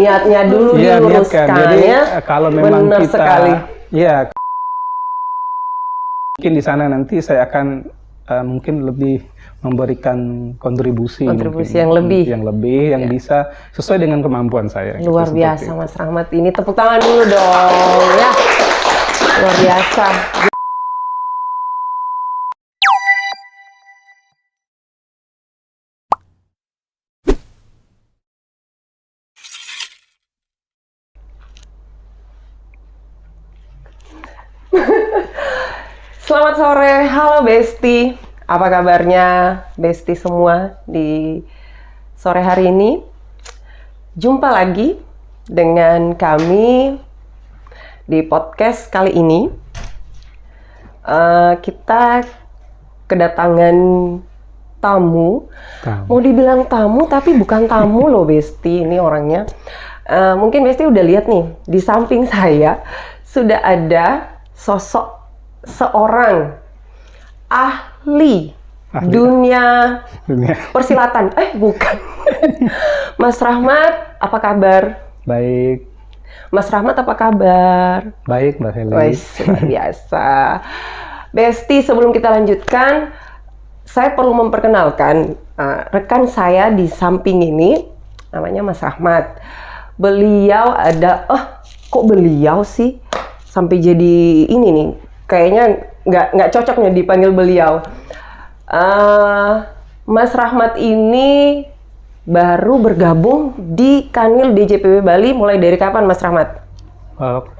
niatnya dulu diluruskan Jadi ya. kalau memang Benar kita, sekali. ya mungkin di sana nanti saya akan mungkin lebih memberikan kontribusi yang lebih, yang bisa sesuai dengan kemampuan saya. Luar gitu, biasa Mas Rahmat, ini tepuk tangan dulu dong ya. Luar biasa. Selamat sore, halo Besti. Apa kabarnya Besti semua di sore hari ini? Jumpa lagi dengan kami di podcast kali ini. Kita kedatangan tamu. Mau dibilang tamu tapi bukan tamu loh Besti, ini orangnya. Mungkin Besti udah lihat nih, di samping saya sudah ada sosok seorang ahli dunia persilatan. Bukan. Mas Rahmat, apa kabar? Baik. Mas Rahmat, apa kabar? Baik, Mbak Heli. Luar biasa. Besti, sebelum kita lanjutkan, saya perlu memperkenalkan rekan saya di samping ini, namanya Mas Rahmat. Beliau ada, kok beliau sih? Sampai jadi ini nih, kayaknya nggak cocok nih dipanggil beliau. Mas Rahmat ini baru bergabung di Kanwil DJPB Bali mulai dari kapan Mas Rahmat?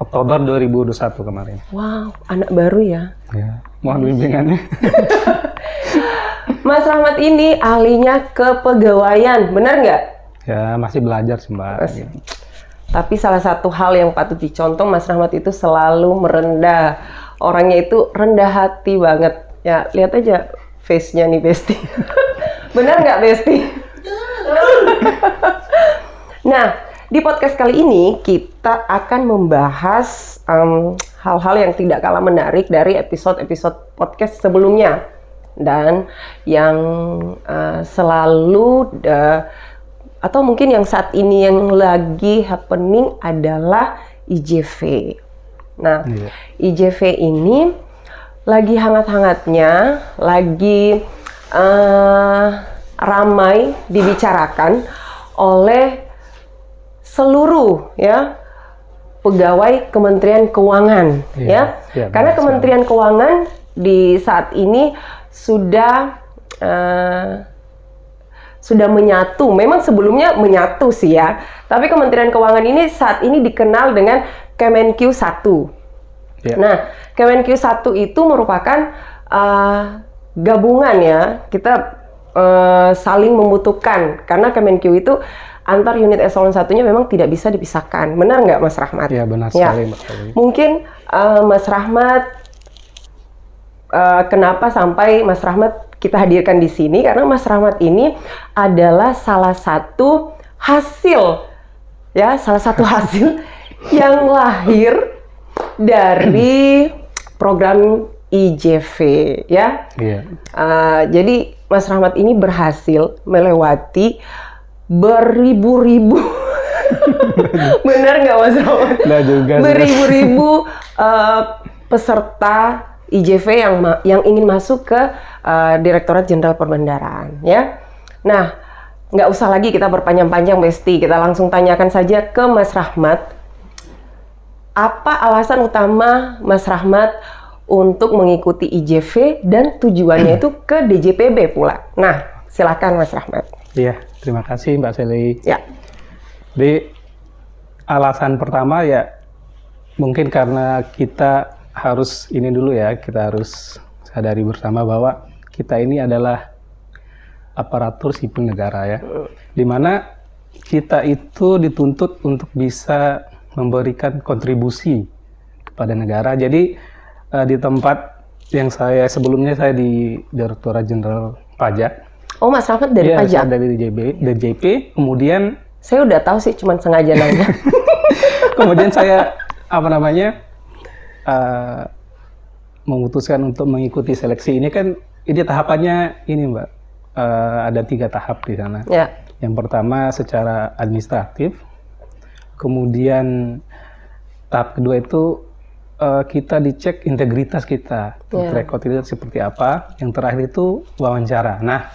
Oktober 2021 kemarin. Wow, anak baru ya? Ya, mohon bimbingannya. Mas Rahmat ini ahlinya kepegawaian, benar nggak? Ya, masih belajar sih Mbak. Gitu. Tapi salah satu hal yang patut dicontoh, Mas Rahmat itu selalu merendah. Orangnya itu rendah hati banget. Ya, lihat aja face-nya nih Besti. Benar nggak Besti? Nah, di podcast kali ini kita akan membahas hal-hal yang tidak kalah menarik dari episode-episode podcast sebelumnya. Dan yang selalu atau mungkin yang saat ini yang lagi happening adalah IJV. Nah, IJV ini lagi hangat-hangatnya, lagi ramai dibicarakan oleh seluruh ya pegawai Kementerian Keuangan ya. Karena Kementerian Keuangan di saat ini sudah menyatu. Memang sebelumnya menyatu sih ya. Tapi Kementerian Keuangan ini saat ini dikenal dengan Kemenq 1. Nah, Kemenq 1 itu merupakan gabungan ya. Kita saling membutuhkan. Karena Kemenq itu antar unit eselon 1-nya memang tidak bisa dipisahkan. Benar nggak Mas Rahmat? Iya, benar sekali Mbak. Mungkin Mas Rahmat, kenapa sampai Mas Rahmat kita hadirkan di sini, karena Mas Rahmat ini adalah salah satu hasil yang lahir dari program IJV ya. Jadi Mas Rahmat ini berhasil melewati beribu-ribu benar nggak Mas Rahmat? Beribu-ribu peserta IJV yang ingin masuk ke Direktorat Jenderal Perbendaharaan ya. Nah, nggak usah lagi kita berpanjang-panjang Besti, kita langsung tanyakan saja ke Mas Rahmat. Apa alasan utama Mas Rahmat untuk mengikuti IJV dan tujuannya itu ke DJPB pula? Nah, silakan Mas Rahmat. Iya, terima kasih Mbak Seli. Ya. Di alasan pertama ya mungkin karena kita harus ini dulu ya, kita harus sadari bersama bahwa kita ini adalah aparatur sipil negara ya, dimana kita itu dituntut untuk bisa memberikan kontribusi kepada negara. Jadi di tempat yang sebelumnya saya di Direktorat Jenderal Pajak. Oh, Mas Rahmat dari pajak? Iya, dari DJP, kemudian saya udah tahu sih, cuman sengaja nanya. Kemudian saya memutuskan untuk mengikuti seleksi ini kan, ini tahapannya ini Mbak, ada 3 tahap di sana. Yang pertama secara administratif, kemudian tahap kedua itu kita dicek integritas kita, record itu seperti apa. Yang terakhir itu wawancara. Nah,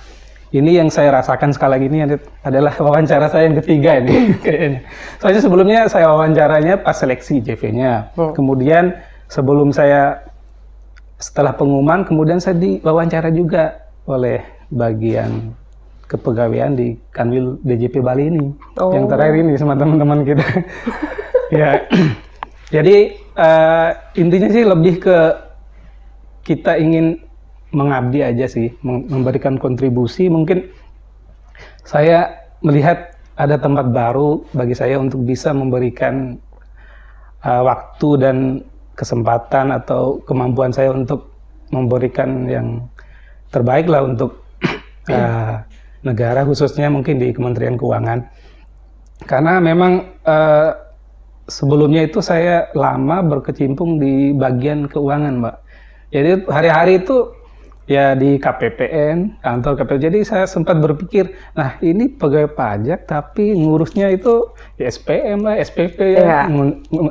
ini yang saya rasakan sekali lagi ini adalah wawancara saya yang ketiga ini kayaknya. Soalnya sebelumnya saya wawancaranya pas seleksi JV-nya. Kemudian sebelum setelah pengumuman, kemudian saya diwawancara juga oleh bagian kepegawaian di Kanwil DJP Bali ini. Yang terakhir ini sama teman-teman kita. Ya, jadi intinya sih lebih ke kita ingin mengabdi aja sih, memberikan kontribusi. Mungkin saya melihat ada tempat baru bagi saya untuk bisa memberikan waktu dan kesempatan atau kemampuan saya untuk memberikan yang terbaik lah untuk negara, khususnya mungkin di Kementerian Keuangan. Karena memang sebelumnya itu saya lama berkecimpung di bagian keuangan, Mbak. Jadi hari-hari itu ya di KPPN, kantor KPPN. Jadi saya sempat berpikir, nah ini pegawai pajak tapi ngurusnya itu ya SPM lah, SPP ya.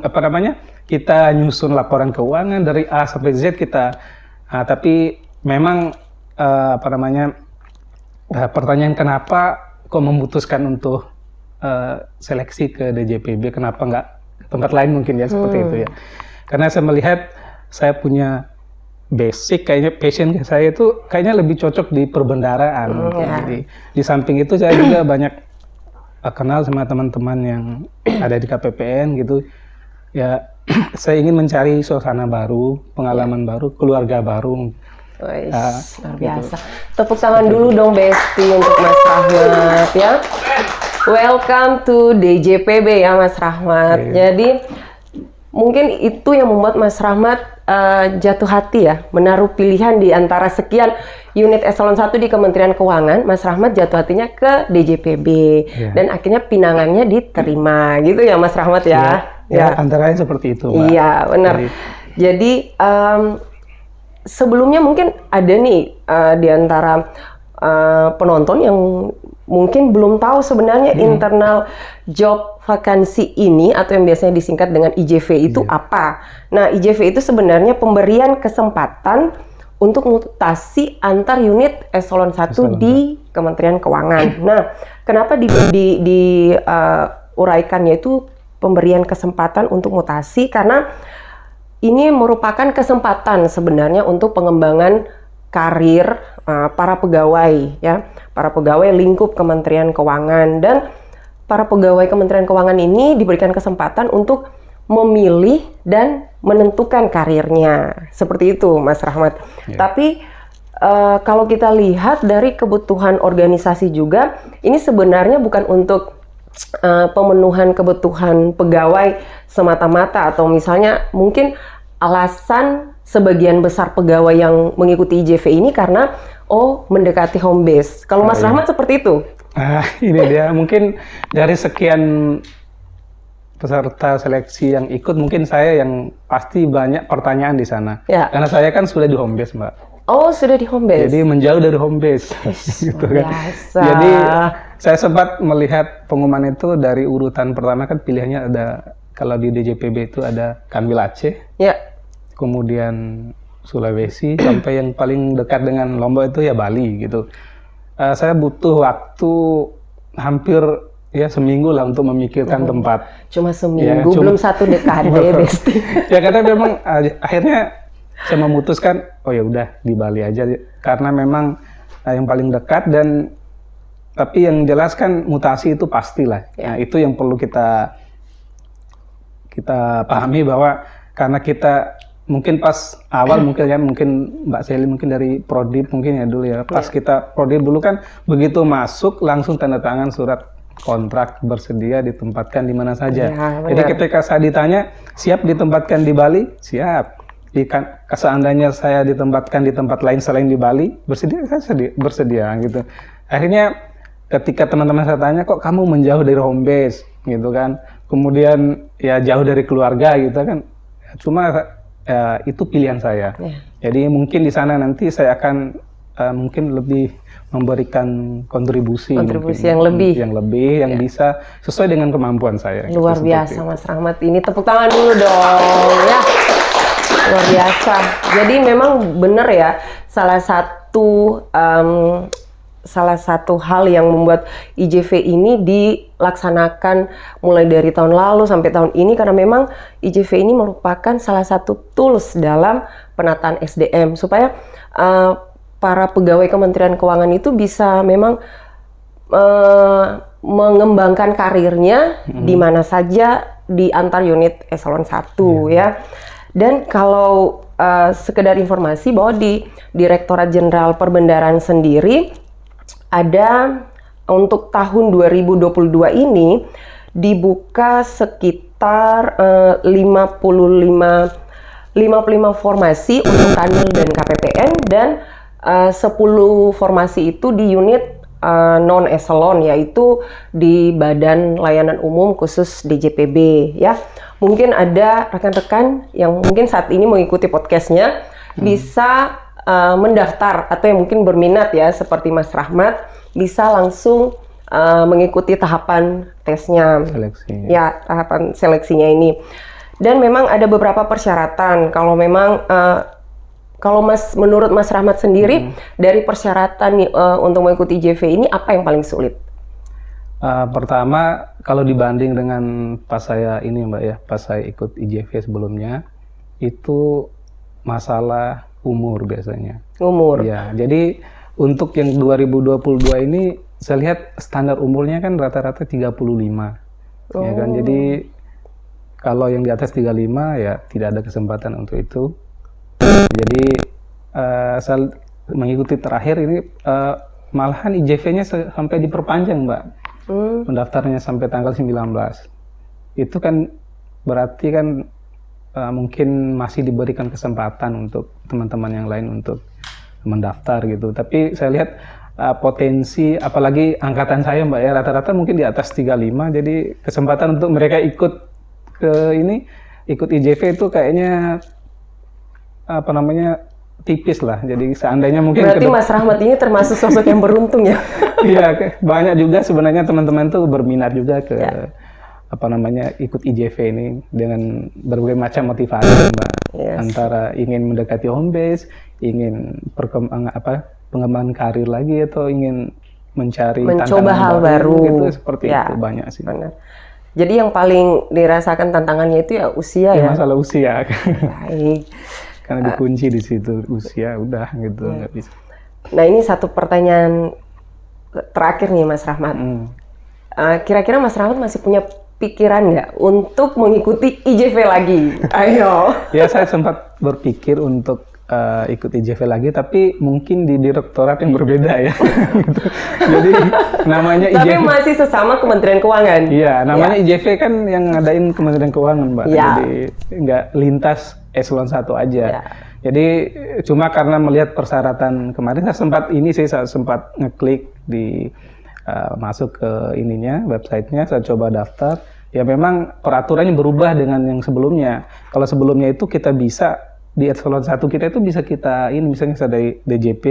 Apa namanya? Kita nyusun laporan keuangan dari A sampai Z kita. Tapi memang pertanyaan kenapa kok memutuskan untuk seleksi ke DJPB, kenapa nggak ke tempat lain mungkin ya seperti itu ya. Karena saya melihat saya punya basic, kayaknya passion saya itu kayaknya lebih cocok di perbendaraan. Di samping itu saya juga banyak kenal sama teman-teman yang ada di KPPN gitu. Ya, saya ingin mencari suasana baru, pengalaman baru, keluarga baru. Luar biasa. Tepuk tangan dulu dong Besti untuk Mas Rahmat ya. Welcome to DJPB ya Mas Rahmat. Jadi mungkin itu yang membuat Mas Rahmat jatuh hati ya, menaruh pilihan di antara sekian unit eselon 1 di Kementerian Keuangan. Mas Rahmat jatuh hatinya ke DJPB dan akhirnya pinangannya diterima gitu ya Mas Rahmat ya. Ya, antaranya seperti itu, Mbak. Iya, benar. Jadi sebelumnya mungkin ada nih di antara penonton yang mungkin belum tahu sebenarnya internal job vakansi ini atau yang biasanya disingkat dengan IJV itu apa. Nah, IJV itu sebenarnya pemberian kesempatan untuk mutasi antar unit eselon 1 di Kementerian Keuangan. Nah, kenapa uraikannya itu pemberian kesempatan untuk mutasi? Karena ini merupakan kesempatan sebenarnya untuk pengembangan karir para pegawai ya, para pegawai lingkup Kementerian Keuangan. Dan para pegawai Kementerian Keuangan ini diberikan kesempatan untuk memilih dan menentukan karirnya. Seperti itu Mas Rahmat. Tapi kalau kita lihat dari kebutuhan organisasi juga, ini sebenarnya bukan untuk pemenuhan kebutuhan pegawai semata-mata, atau misalnya mungkin alasan sebagian besar pegawai yang mengikuti IJV ini karena mendekati home base. Kalau Mas Rahmat seperti itu? Ini dia, mungkin dari sekian peserta seleksi yang ikut, mungkin saya yang pasti banyak pertanyaan di sana. Karena saya kan sudah di home base, Mbak. Oh, sudah di home base. Jadi menjauh dari home base. Gitu kan. Jadi saya sempat melihat pengumuman itu dari urutan pertama, kan pilihannya ada, kalau di DJPB itu ada Kanwil Aceh. Kemudian Sulawesi, sampai yang paling dekat dengan Lombok itu ya Bali gitu. Saya butuh waktu hampir ya seminggu lah untuk memikirkan tempat. Cuma seminggu, belum satu dekade, Besti. Ya karena memang akhirnya saya memutuskan, ya udah di Bali aja, karena memang yang paling dekat. Dan tapi yang jelas kan mutasi itu pastilah. Nah, itu yang perlu kita pahami, bahwa karena kita mungkin pas awal mungkin Mbak Sally mungkin dari Prodip mungkin ya dulu ya, pas kita Prodip dulu kan begitu masuk langsung tanda tangan surat kontrak, bersedia ditempatkan di mana saja. Jadi ketika saya ditanya siap ditempatkan di Bali, siap. Seandainya saya ditempatkan di tempat lain selain di Bali, bersedia, saya bersedia gitu. Akhirnya ketika teman-teman saya tanya, kok kamu menjauh dari home base gitu kan, kemudian ya jauh dari keluarga gitu kan, cuma itu pilihan saya. Jadi mungkin di sana nanti saya akan mungkin lebih memberikan kontribusi yang lebih yang bisa sesuai dengan kemampuan saya. Luar biasa Mas Rahmat, ini tepuk tangan dulu dong ya. Luar biasa. Jadi memang benar ya, salah satu hal yang membuat IJV ini dilaksanakan mulai dari tahun lalu sampai tahun ini, karena memang IJV ini merupakan salah satu tools dalam penataan SDM supaya para pegawai Kementerian Keuangan itu bisa memang mengembangkan karirnya di mana saja di antar unit eselon 1 ya. Dan kalau sekedar informasi bahwa di Direktorat Jenderal Perbendaharaan sendiri ada untuk tahun 2022 ini dibuka sekitar 55 formasi untuk Kanwil dan KPPN, dan 10 formasi itu di unit non eselon, yaitu di Badan Layanan Umum khusus DJPB ya. Mungkin ada rekan-rekan yang mungkin saat ini mengikuti podcastnya bisa mendaftar, atau yang mungkin berminat ya seperti Mas Rahmat bisa langsung mengikuti tahapan tesnya, ya tahapan seleksinya ini. Dan memang ada beberapa persyaratan. Kalau memang menurut Mas Rahmat sendiri dari persyaratan untuk mengikuti IJV ini apa yang paling sulit? Pertama, kalau dibanding dengan pas saya ini Mbak ya, pas saya ikut IJV sebelumnya, itu masalah umur biasanya. Umur? Ya, jadi untuk yang 2022 ini saya lihat standar umurnya kan rata-rata 35. Ya kan, jadi kalau yang di atas 35 ya tidak ada kesempatan untuk itu. Jadi saya mengikuti terakhir ini malahan IJV-nya sampai diperpanjang Mbak. Pendaftarnya sampai tanggal 19. Itu kan berarti kan mungkin masih diberikan kesempatan untuk teman-teman yang lain untuk mendaftar gitu. Tapi saya lihat potensi, apalagi angkatan saya Mbak ya, rata-rata mungkin di atas 35, jadi kesempatan untuk mereka ikut IJV itu kayaknya tipis lah. Jadi seandainya mungkin berarti Mas Rahmat ini termasuk sosok yang beruntung ya. Iya, banyak juga sebenarnya teman-teman tuh berminat juga ke ikut IJV ini dengan berbagai macam motivasi Mbak. Antara ingin mendekati home base, ingin pengembangan karir lagi, atau ingin mencoba hal baru gitu, seperti itu banyak sih. Benar. Jadi yang paling dirasakan tantangannya itu ya usia ya. Masalah usia. Baik. Karena dikunci di situ usia, udah gitu nggak bisa. Nah, ini satu pertanyaan terakhir nih Mas Rahmat. Kira-kira Mas Rahmat masih punya pikiran nggak untuk mengikuti IJV lagi? Ayo. Ya, saya sempat berpikir untuk ikut IJV lagi, tapi mungkin di direktorat yang berbeda ya. Gitu. Jadi namanya IJV. Tapi masih sesama Kementerian Keuangan. Iya, namanya IJV kan yang ngadain Kementerian Keuangan Mbak. Ya. Jadi nggak lintas eselon 1 aja. Ya. Jadi cuma karena melihat persyaratan kemarin saya sempat ngeklik di masuk ke websitenya, saya coba daftar. Ya memang peraturannya berubah dengan yang sebelumnya. Kalau sebelumnya itu kita bisa di eselon 1 kita itu bisa misalnya dari DJP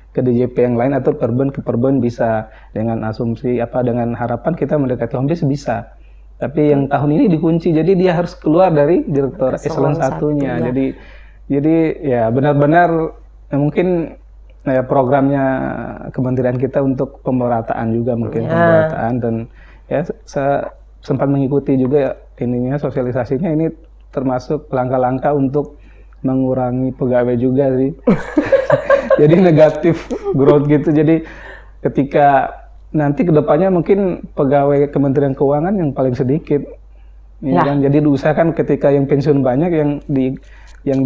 ke DJP yang lain, atau perben ke perben bisa, dengan asumsi dengan harapan kita mendekati home base bisa. Tapi yang tahun ini dikunci, jadi dia harus keluar dari direktur eselon 1-nya. Ya. Jadi ya benar-benar mungkin programnya kementerian kita untuk pemerataan juga mungkin pemerataan, dan ya saya sempat mengikuti juga sosialisasinya, ini termasuk langkah-langkah untuk mengurangi pegawai juga sih. Jadi negatif growth gitu. Jadi ketika nanti kedepannya mungkin pegawai Kementerian Keuangan yang paling sedikit. Kan? Jadi diusahakan ketika yang pensiun banyak, yang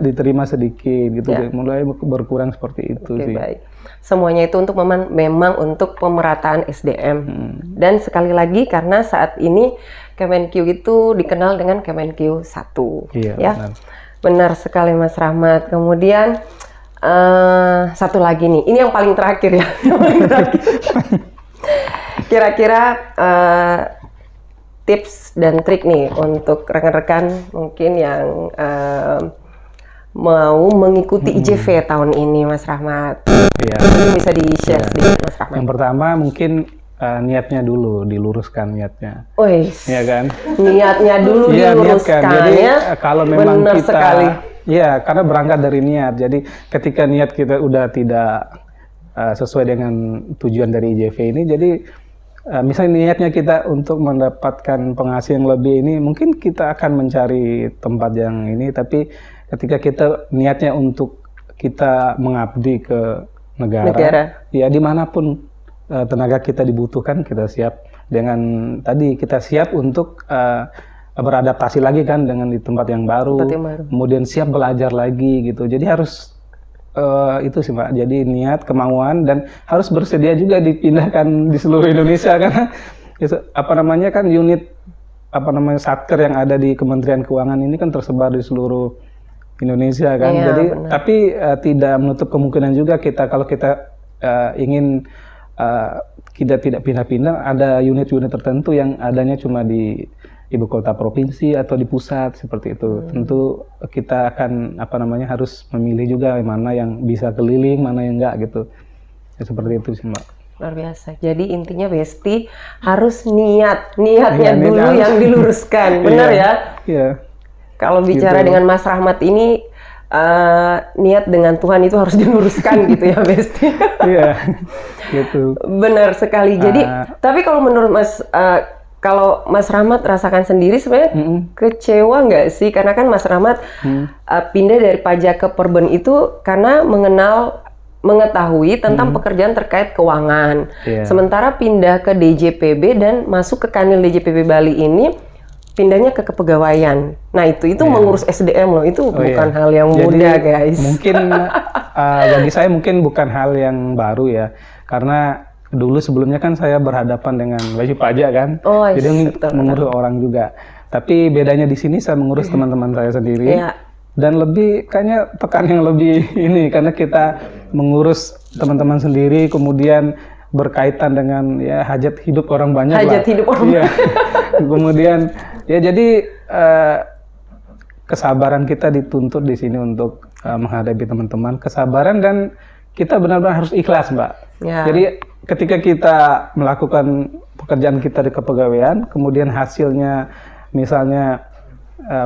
diterima sedikit gitu. Mulai berkurang seperti itu sih. Baik. Semuanya itu untuk memang untuk pemerataan SDM. Dan sekali lagi karena saat ini Kemenq itu dikenal dengan Kemenq 1. Iya, ya. Benar sekali Mas Rahmat. Kemudian satu lagi nih, ini yang paling terakhir ya. Kira-kira tips dan trik nih untuk rekan-rekan mungkin yang mau mengikuti IJV tahun ini, Mas Rahmat. Iya. Mungkin bisa di-share sedikit, Mas Rahmat. Yang pertama mungkin niatnya dulu, diluruskan niatnya. Wih, Iya kan? niatnya dulu Iya, niat diluruskan kan. Jadi ya. kalau memang Benar kita, sekali. ya karena berangkat dari niat. Jadi ketika niat kita udah tidak sesuai dengan tujuan dari IJV ini, jadi misalnya niatnya kita untuk mendapatkan penghasilan yang lebih ini, mungkin kita akan mencari tempat yang ini. Tapi ketika kita niatnya untuk kita mengabdi ke negara. Ya dimanapun tenaga kita dibutuhkan, kita siap dengan tadi kita siap untuk beradaptasi lagi kan dengan di tempat yang baru, kemudian siap belajar lagi gitu. Jadi harus itu sih Mbak. Jadi niat, kemauan, dan harus bersedia juga dipindahkan di seluruh Indonesia karena apa namanya kan unit satker yang ada di Kementerian Keuangan ini kan tersebar di seluruh Indonesia kan. Iya, jadi benar. tapi tidak menutup kemungkinan juga kita kalau kita ingin kita tidak pindah-pindah, ada unit-unit tertentu yang adanya cuma di ibu kota provinsi atau di pusat seperti itu. Tentu kita akan harus memilih juga mana yang bisa keliling, mana yang enggak gitu. Ya, seperti itu sih Mbak. Luar biasa. Jadi intinya Besti harus niatnya dulu harus. yang diluruskan, benar ya? Iya. Kalau bicara Gitu. dengan Mas Rahmat ini niat dengan Tuhan itu harus diluruskan gitu ya Besti. Iya, gitu. Benar sekali. Jadi, tapi kalau menurut kalau Mas Rahmat rasakan sendiri sebenarnya kecewa nggak sih? Karena kan Mas Rahmat pindah dari pajak ke Perben itu karena mengetahui tentang pekerjaan terkait keuangan. Yeah. Sementara pindah ke DJPB dan masuk ke kanil DJPB Bali ini pindahnya ke kepegawaian. Nah itu mengurus SDM loh, itu bukan hal yang mudah guys. Mungkin bagi saya mungkin bukan hal yang baru ya, karena dulu sebelumnya kan saya berhadapan dengan wajib pajak kan, jadi mengurus orang juga. Tapi bedanya di sini saya mengurus teman-teman saya sendiri. Yeah. Dan lebih kayaknya tekan yang lebih ini karena kita mengurus teman-teman sendiri, kemudian berkaitan dengan ya hajat hidup orang banyak hajat hidup orang banyak. Kemudian ya jadi kesabaran kita dituntut di sini untuk menghadapi teman-teman, kesabaran, dan kita benar-benar harus ikhlas Mbak. Ya. Jadi ketika kita melakukan pekerjaan kita di kepegawaian, kemudian hasilnya misalnya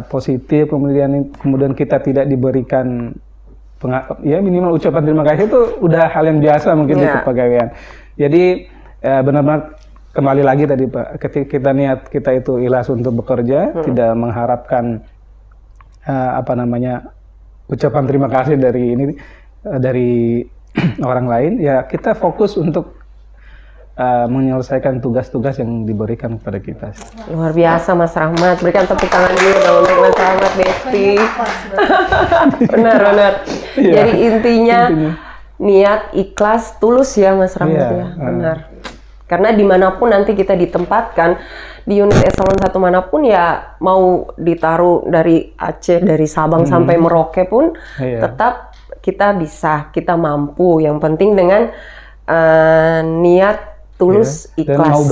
positif, kemudian kita tidak diberikan ya minimal ucapan terima kasih, itu udah hal yang biasa mungkin di kepegawaian. Jadi benar-benar kembali lagi tadi Pak, ketika kita niat kita itu ikhlas untuk bekerja, tidak mengharapkan ucapan terima kasih dari orang lain, ya kita fokus untuk menyelesaikan tugas-tugas yang diberikan kepada kita. Luar biasa Mas Rahmat, berikan tepuk tangan dulu dong untuk Mas Rahmat Besti. Benar. Jadi intinya niat, ikhlas, tulus ya Mas Rahmat ya, benar. Karena dimanapun nanti kita ditempatkan di unit eselon 1 manapun ya, mau ditaruh dari Aceh, dari Sabang sampai Merauke pun tetap kita mampu. Yang penting dengan niat, tulus, ikhlas,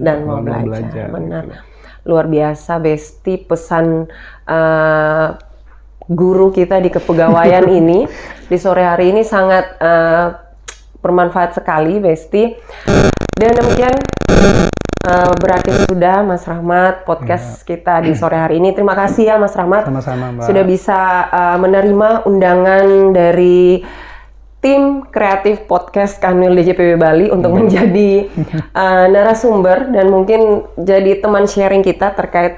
dan mau belajar benar. Luar biasa Besti, pesan guru kita di kepegawaian ini di sore hari ini sangat bermanfaat sekali Besti. Dan demikian berakhir sudah Mas Rahmat podcast kita di sore hari ini. Terima kasih ya Mas Rahmat. Sama-sama Mbak. Sudah bisa menerima undangan dari tim kreatif podcast Kanwil DJPB Bali untuk menjadi narasumber dan mungkin jadi teman sharing kita terkait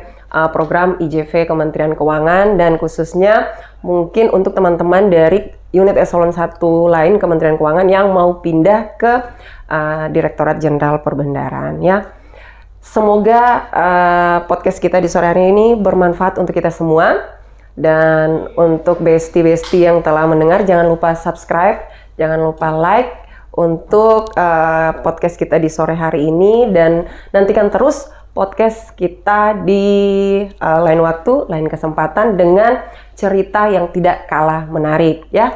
program IJV Kementerian Keuangan, dan khususnya mungkin untuk teman-teman dari unit eselon 1 lain Kementerian Keuangan yang mau pindah ke Direktorat Jenderal Perbendaharaan ya. Semoga podcast kita di sore hari ini bermanfaat untuk kita semua. Dan untuk besti-besti yang telah mendengar, jangan lupa subscribe, jangan lupa like untuk podcast kita di sore hari ini, dan nantikan terus podcast kita di lain waktu, lain kesempatan dengan cerita yang tidak kalah menarik ya.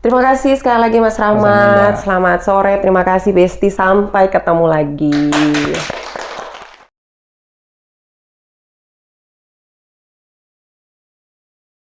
Terima kasih sekali lagi Mas Rahmat. Selamat sore. Terima kasih Besti. Sampai ketemu lagi.